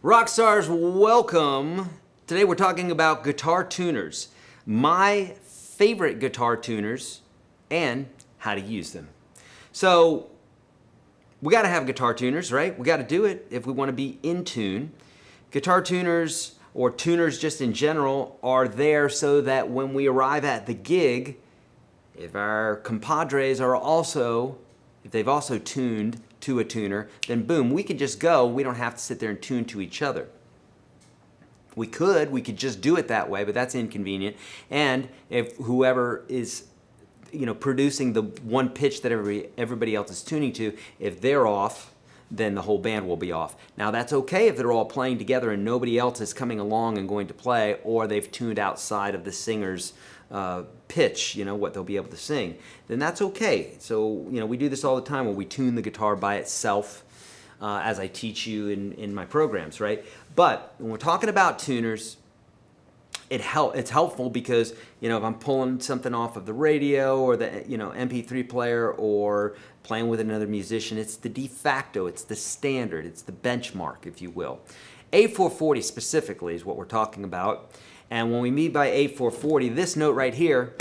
Rockstars, welcome. Today we're talking about guitar tuners, my favorite guitar tuners, and how to use them. So, we gotta have guitar tuners, right? We gotta do it if we wanna be in tune. Guitar tuners, or tuners just in general, are there so that when we arrive at the gig, if our compadres are also, if they've also tuned to a tuner, then boom, we can just go. We don't have to sit there and tune to each other. We could just do it that way, but that's inconvenient. And if whoever is, producing the one pitch that everybody else is tuning to, if they're off, then the whole band will be off. Now that's okay if they're all playing together and nobody else is coming along and going to play, or they've tuned outside of the singer's pitch, what they'll be able to sing, then that's okay. So, we do this all the time where we tune the guitar by itself as I teach you in my programs, right? But when we're talking about tuners, it's helpful because, if I'm pulling something off of the radio or the, MP3 player or playing with another musician, it's the de facto, it's the standard, it's the benchmark, if you will. A440 specifically is what we're talking about. And when we mean by A440, this note right here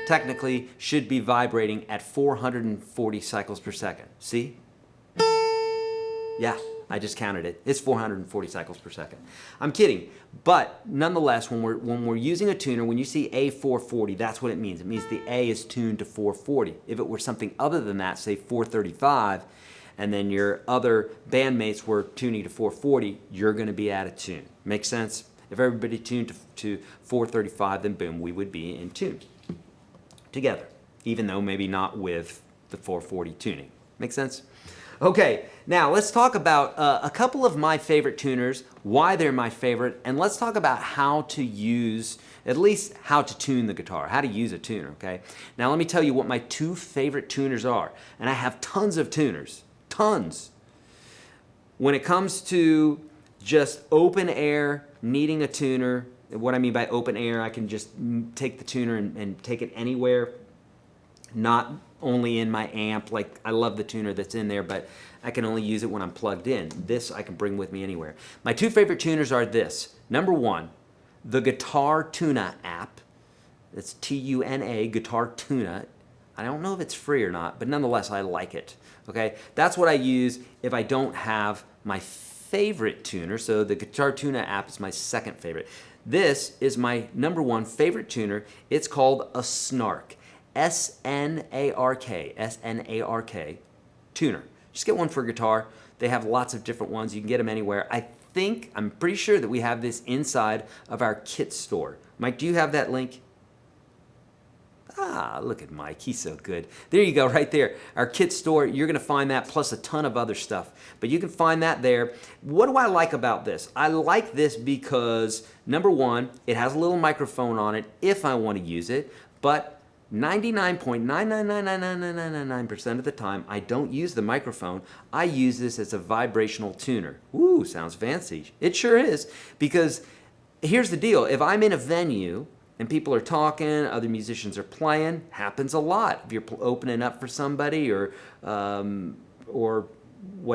technically should be vibrating at 440 cycles per second. See? Yeah, I just counted it. It's 440 cycles per second. I'm kidding, but nonetheless, when we're using a tuner, when you see A440, that's what it means. It means the A is tuned to 440. If it were something other than that, say 435, and then your other bandmates were tuning to 440, you're going to be out of tune. Make sense? If everybody tuned to 435, then boom, we would be in tune together, even though maybe not with the 440 tuning. Make sense? Okay, now let's talk about a couple of my favorite tuners, why they're my favorite, and let's talk about how to use, at least how to tune the guitar, how to use a tuner, okay? Now let me tell you what my two favorite tuners are, and I have tons of tuners, tons. When it comes to just open air, needing a tuner, what I mean by open air, I can just take the tuner and take it anywhere, not only in my amp, like I love the tuner that's in there, but I can only use it when I'm plugged in. This I can bring with me anywhere. My two favorite tuners are this. Number one, the Guitar Tuner app. It's T-U-N-A, Guitar Tuner. I don't know if it's free or not, but nonetheless, I like it. Okay, that's what I use if I don't have my favorite tuner. So the Guitar Tuner app is my second favorite. This is my number one favorite tuner. It's called a Snark. S-N-A-R-K. S-N-A-R-K. Tuner. Just get one for guitar. They have lots of different ones. You can get them anywhere. I'm pretty sure that we have this inside of our kit store. Mike, do you have that link? Ah, look at Mike. He's so good. There you go, right there. Our kit store, you're going to find that plus a ton of other stuff. But you can find that there. What do I like about this? I like this because, number one, it has a little microphone on it if I want to use it. But 99.9999999% of the time, I don't use the microphone. I use this as a vibrational tuner. Ooh, sounds fancy. It sure is. Because here's the deal. If I'm in a venue and people are talking, other musicians are playing, happens a lot. If you're opening up for somebody or what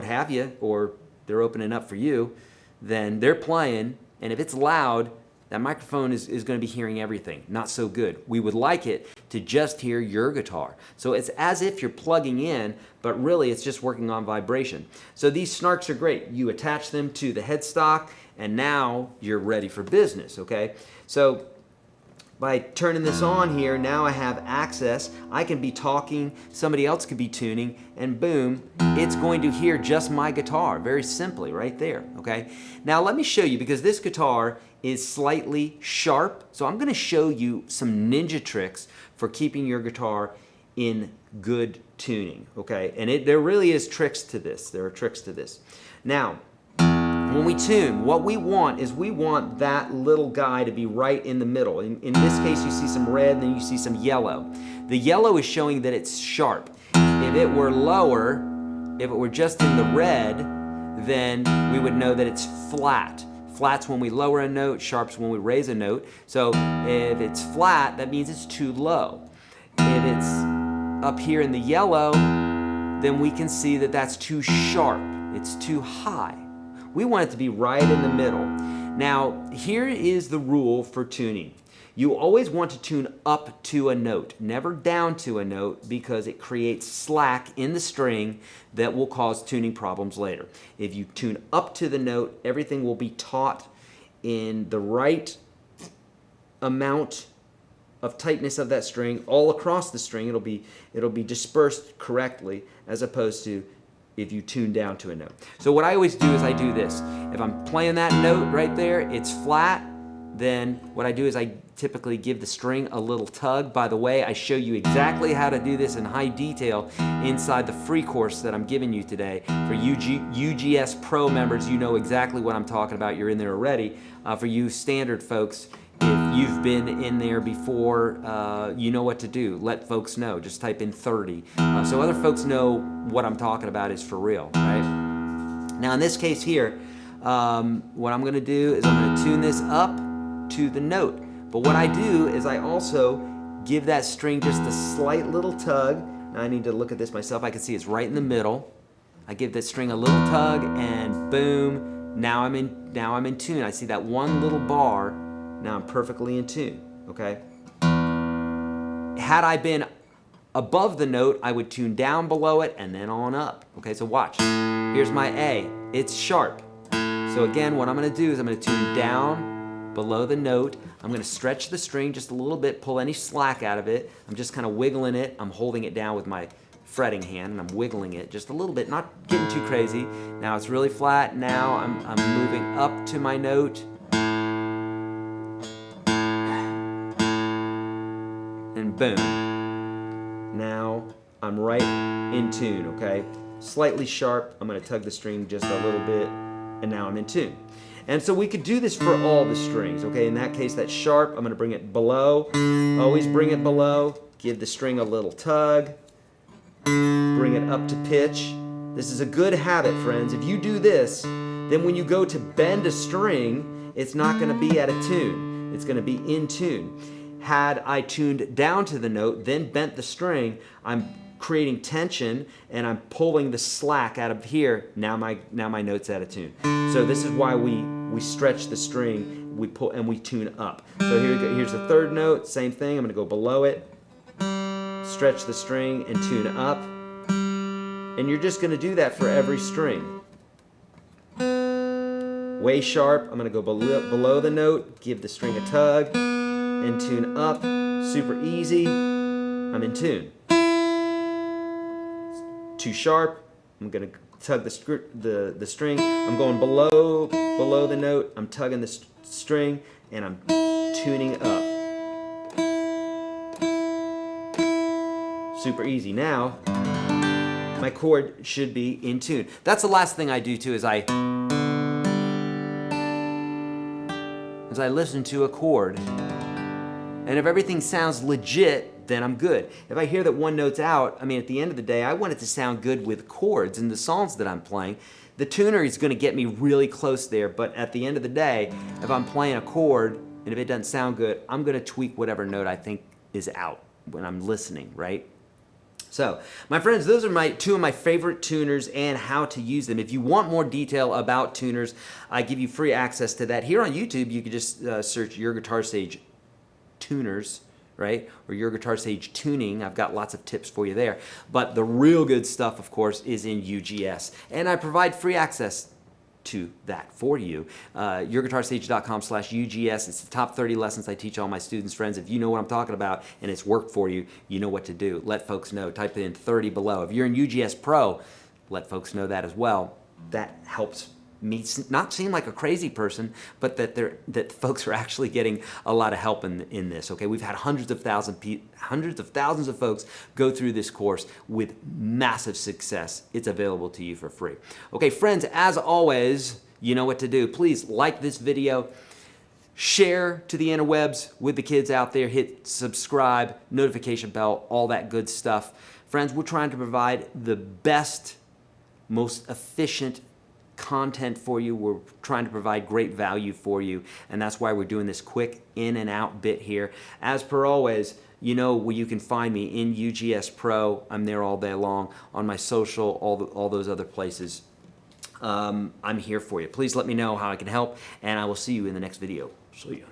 have you, or they're opening up for you, then they're playing, and if it's loud, that microphone is going to be hearing everything. Not so good. We would like it to just hear your guitar. So it's as if you're plugging in, but really it's just working on vibration. So these Snarks are great. You attach them to the headstock, and now you're ready for business, okay? So by turning this on here, now I have access. I can be talking, somebody else could be tuning, and boom, it's going to hear just my guitar, very simply, right there, okay? Now let me show you, because this guitar is slightly sharp, so I'm gonna show you some ninja tricks for keeping your guitar in good tuning, okay? And there really is tricks to this. There are tricks to this. Now, when we tune, what we want is we want that little guy to be right in the middle. In this case, you see some red, and then you see some yellow. The yellow is showing that it's sharp. If it were lower, if it were just in the red, then we would know that it's flat. Flat's when we lower a note, sharp's when we raise a note. So if it's flat, that means it's too low. If it's up here in the yellow, then we can see that that's too sharp. It's too high. We want it to be right in the middle. Now, here is the rule for tuning. You always want to tune up to a note, never down to a note, because it creates slack in the string that will cause tuning problems later. If you tune up to the note, everything will be taut in the right amount of tightness of that string all across the string. It'll be dispersed correctly, as opposed to if you tune down to a note. So what I always do is I do this. If I'm playing that note right there, it's flat, then what I do is I typically give the string a little tug. By the way, I show you exactly how to do this in high detail inside the free course that I'm giving you today. For UGS Pro members, you know exactly what I'm talking about. You're in there already. For you standard folks, if you've been in there before, you know what to do. Let folks know. Just type in 30. So other folks know what I'm talking about is for real, right? Now in this case here, what I'm going to do is I'm going to tune this up to the note. But what I do is I also give that string just a slight little tug. Now I need to look at this myself. I can see it's right in the middle. I give that string a little tug and boom, now I'm in tune. I see that one little bar. Now I'm perfectly in tune, okay? Had I been above the note, I would tune down below it and then on up. Okay, so watch. Here's my A. It's sharp. So again, what I'm going to do is I'm going to tune down below the note. I'm going to stretch the string just a little bit, pull any slack out of it. I'm just kind of wiggling it. I'm holding it down with my fretting hand and I'm wiggling it just a little bit, not getting too crazy. Now it's really flat. Now I'm moving up to my note. And boom. Now I'm right in tune, okay? Slightly sharp. I'm going to tug the string just a little bit and now I'm in tune. And so we could do this for all the strings, okay? In that case, that's sharp. I'm going to bring it below. Always bring it below. Give the string a little tug. Bring it up to pitch. This is a good habit, friends. If you do this, then when you go to bend a string, it's not going to be at a tune. It's going to be in tune. Had I tuned down to the note, then bent the string, I'm creating tension and I'm pulling the slack out of here. Now my note's out of tune. So this is why we stretch the string, we pull and we tune up. So here's the third note, same thing. I'm going to go below it, stretch the string and tune up. And you're just going to do that for every string. Way sharp, I'm going to go below the note, give the string a tug and tune up. Super easy. I'm in tune. Too sharp, I'm going to tug the string. I'm going below the note. I'm tugging the string and I'm tuning up. Super easy. Now, my chord should be in tune. That's the last thing I do too, is I listen to a chord. And if everything sounds legit, then I'm good. If I hear that one note's out, I mean, at the end of the day, I want it to sound good with chords and the songs that I'm playing. The tuner is going to get me really close there, but at the end of the day, if I'm playing a chord and if it doesn't sound good, I'm going to tweak whatever note I think is out when I'm listening, right? So, my friends, those are two of my favorite tuners and how to use them. If you want more detail about tuners, I give you free access to that. Here on YouTube, you can just search YourGuitarSage tuners, right? Or YourGuitarSage tuning. I've got lots of tips for you there. But the real good stuff, of course, is in UGS. And I provide free access to that for you. YourGuitarSage.com/UGS. It's the top 30 lessons I teach all my students, friends. If you know what I'm talking about and it's worked for you, you know what to do. Let folks know. Type it in 30 below. If you're in UGS Pro, let folks know that as well. That helps me not seem like a crazy person, but that folks are actually getting a lot of help in this. Okay, we've had hundreds of thousands of folks go through this course with massive success. It's available to you for free. Okay, friends, as always, you know what to do. Please like this video, share to the interwebs with the kids out there, hit subscribe, notification bell, all that good stuff. Friends, we're trying to provide the best, most efficient content for you. We're trying to provide great value for you, and that's why we're doing this quick in and out bit here. As per always, you know where you can find me in UGS Pro. I'm there all day long on my social, all those other places. I'm here for you. Please let me know how I can help, and I will see you in the next video. See ya.